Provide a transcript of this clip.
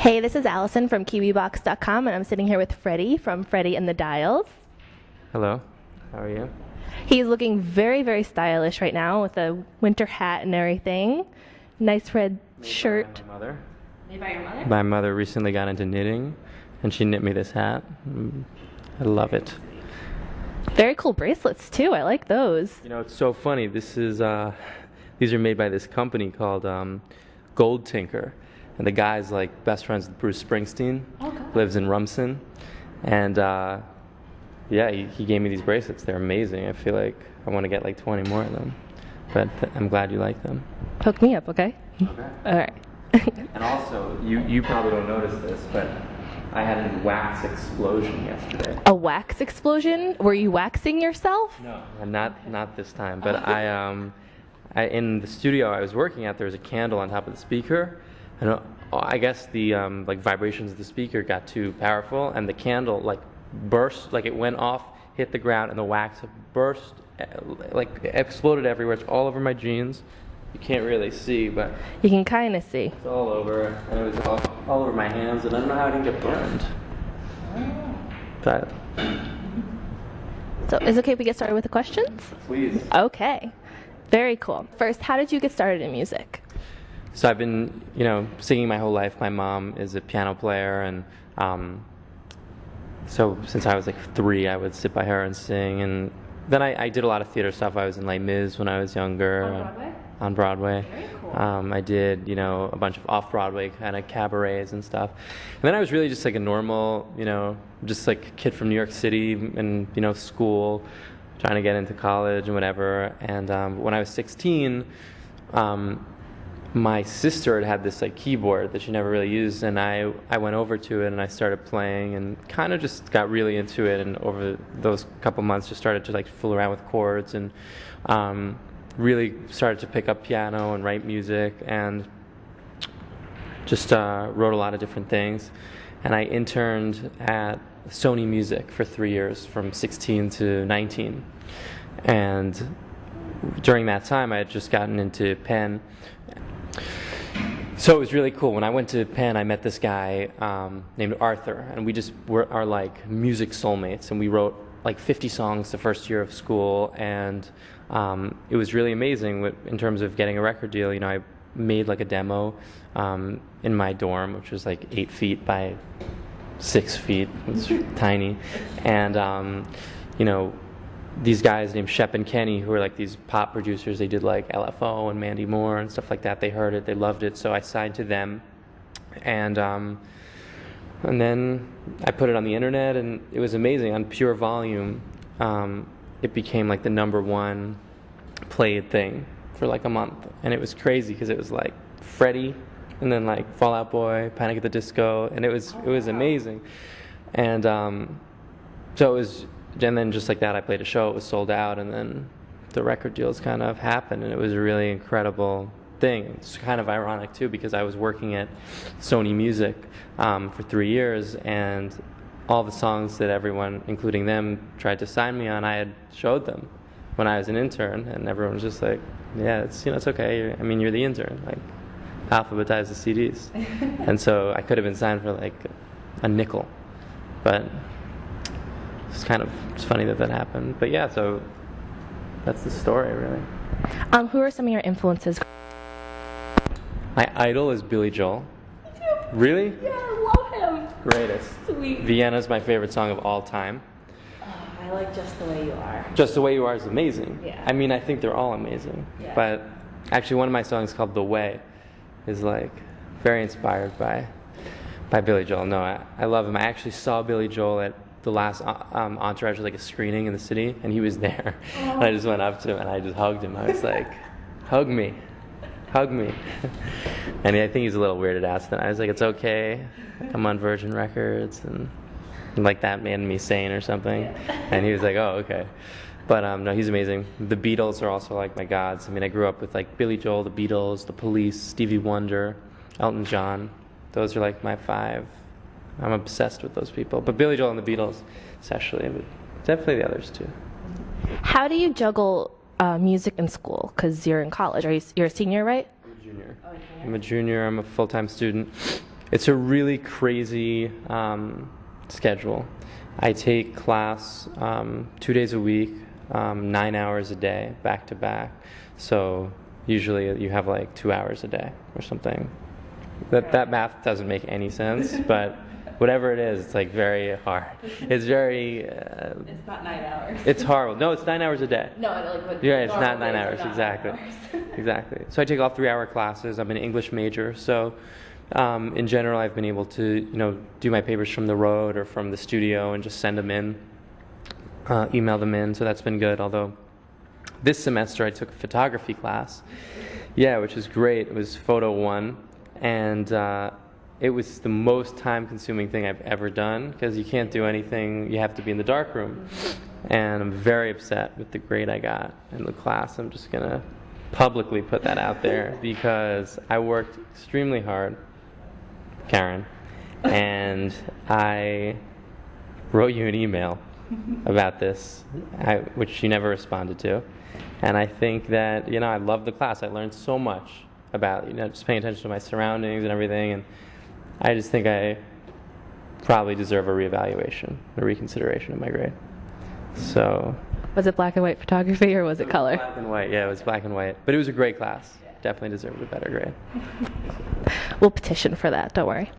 Hey, this is Allison from KiwiboxDotCom, and I'm sitting here with Freddy from Freddy and the Dials. Hello, how are you? He's looking very, very stylish right now with a winter hat and everything. Nice red shirt. By my mother. Made by your mother? My mother recently got into knitting, and she knit me this hat. I love it. Very cool bracelets too. I like those. You know, it's so funny. These are made by this company called Gold Tinker, and the guy's like best friends with Bruce Springsteen. Oh, God. Lives in Rumson, and yeah, he gave me these bracelets. They're amazing. I feel like I want to get like 20 more of them, but I'm glad you like them. Hook me up, okay? Okay. All right. And also, you probably don't notice this, but I had a wax explosion yesterday. A wax explosion? Were you waxing yourself? No, not this time. But I in the studio I was working at, there was a candle on top of the speaker, and I guess the like vibrations of the speaker got too powerful, and the candle like burst, like it went off, hit the ground, and the wax burst, like exploded everywhere. It's all over my jeans. You can't really see, but You can kind of see. it's all over, and it was all over my hands, and I don't know how I didn't get burned. But So is it okay if we get started with the questions? please. Okay. Very cool. First, how did you get started in music? So I've been, singing my whole life. My mom is a piano player, and so since I was like 3, I would sit by her and sing. And then I did a lot of theater stuff. I was in Les Mis when I was younger. On Broadway? On Broadway. Very cool. I did, a bunch of off-Broadway kind of cabarets and stuff. And then I was really just like a normal, just like a kid from New York City and, school, trying to get into college and whatever. And when I was 16, my sister had this like keyboard that she never really used, and I went over to it and I started playing and kind of just got really into it, and over those couple months just started to like fool around with chords and really started to pick up piano and write music, and just wrote a lot of different things. And I interned at Sony Music for 3 years, from 16 to 19. And during that time, I had just gotten into Penn. So it was really cool. When I went to Penn, I met this guy named Arthur, and we just are like music soulmates. And we wrote like 50 songs the first year of school, and it was really amazing in terms of getting a record deal. I made like a demo in my dorm, which was like 8 feet by 6 feet. It's tiny. And these guys named Shep and Kenny, who are like these pop producers, they did like LFO and Mandy Moore and stuff like that. They heard it, they loved it, so I signed to them. And then I put it on the internet, and it was amazing. On Pure Volume, it became like the #1 played thing for like a month. And it was crazy because it was like Freddy, and then like Fall Out Boy, Panic at the Disco, and it was amazing. And so it was. And then just like that, I played a show, it was sold out, and then the record deals kind of happened, and it was a really incredible thing. It's kind of ironic too, because I was working at Sony Music for 3 years, and all the songs that everyone, including them, tried to sign me on, I had showed them when I was an intern, and everyone was just like, yeah, it's okay, you're the intern, like, alphabetize the CDs. And so I could have been signed for like a nickel, but it's funny that happened. But yeah, so that's the story, really. Who are some of your influences? My idol is Billy Joel. Really? Yeah, I love him. Greatest. Sweet. Vienna's my favorite song of all time. I like Just the Way You Are. Just the Way You Are is amazing. Yeah. I think they're all amazing. Yeah. But actually, one of my songs called The Way is like very inspired by Billy Joel. No, I love him. I actually saw Billy Joel at the last Entourage, like a screening in the city, and he was there. And I just went up to him and I just hugged him. I was like, hug me. And I think he's a little weirded out. Then I was like, it's okay, I'm on Virgin Records, and like that made me sane or something. Yeah. And he was like, oh, okay. But no, he's amazing. The Beatles are also like my gods. I grew up with like Billy Joel, the Beatles, the Police, Stevie Wonder, Elton John. Those are like my 5. I'm obsessed with those people. But Billy Joel and the Beatles, especially, but definitely the others too. How do you juggle music in school? Because you're in college. You're a senior, right? I'm a junior. I'm a junior. I'm a full-time student. It's a really crazy schedule. I take class 2 days a week, 9 hours a day, back to back. So usually you have like 2 hours a day or something. That math doesn't make any sense, but whatever it is, it's like very hard. It's very. It's not 9 hours. It's horrible. No, it's 9 hours a day. No, like Yeah, it's not 9 hours. Exactly. Exactly. So I take all 3-hour classes. I'm an English major, so in general, I've been able to do my papers from the road or from the studio and just send them in, email them in. So that's been good. Although this semester I took a photography class, which was great. It was Photo 1, and it was the most time-consuming thing I've ever done because you can't do anything. You have to be in the darkroom, and I'm very upset with the grade I got in the class. I'm just gonna publicly put that out there because I worked extremely hard, Karen, and I wrote you an email about this, which you never responded to. And I think that, I love the class. I learned so much about, just paying attention to my surroundings and everything. And I just think I probably deserve a reevaluation, a reconsideration of my grade. So. Was it black and white photography or was it color? Black and white, yeah, it was black and white. But it was a great class. Definitely deserved a better grade. We'll petition for that, don't worry.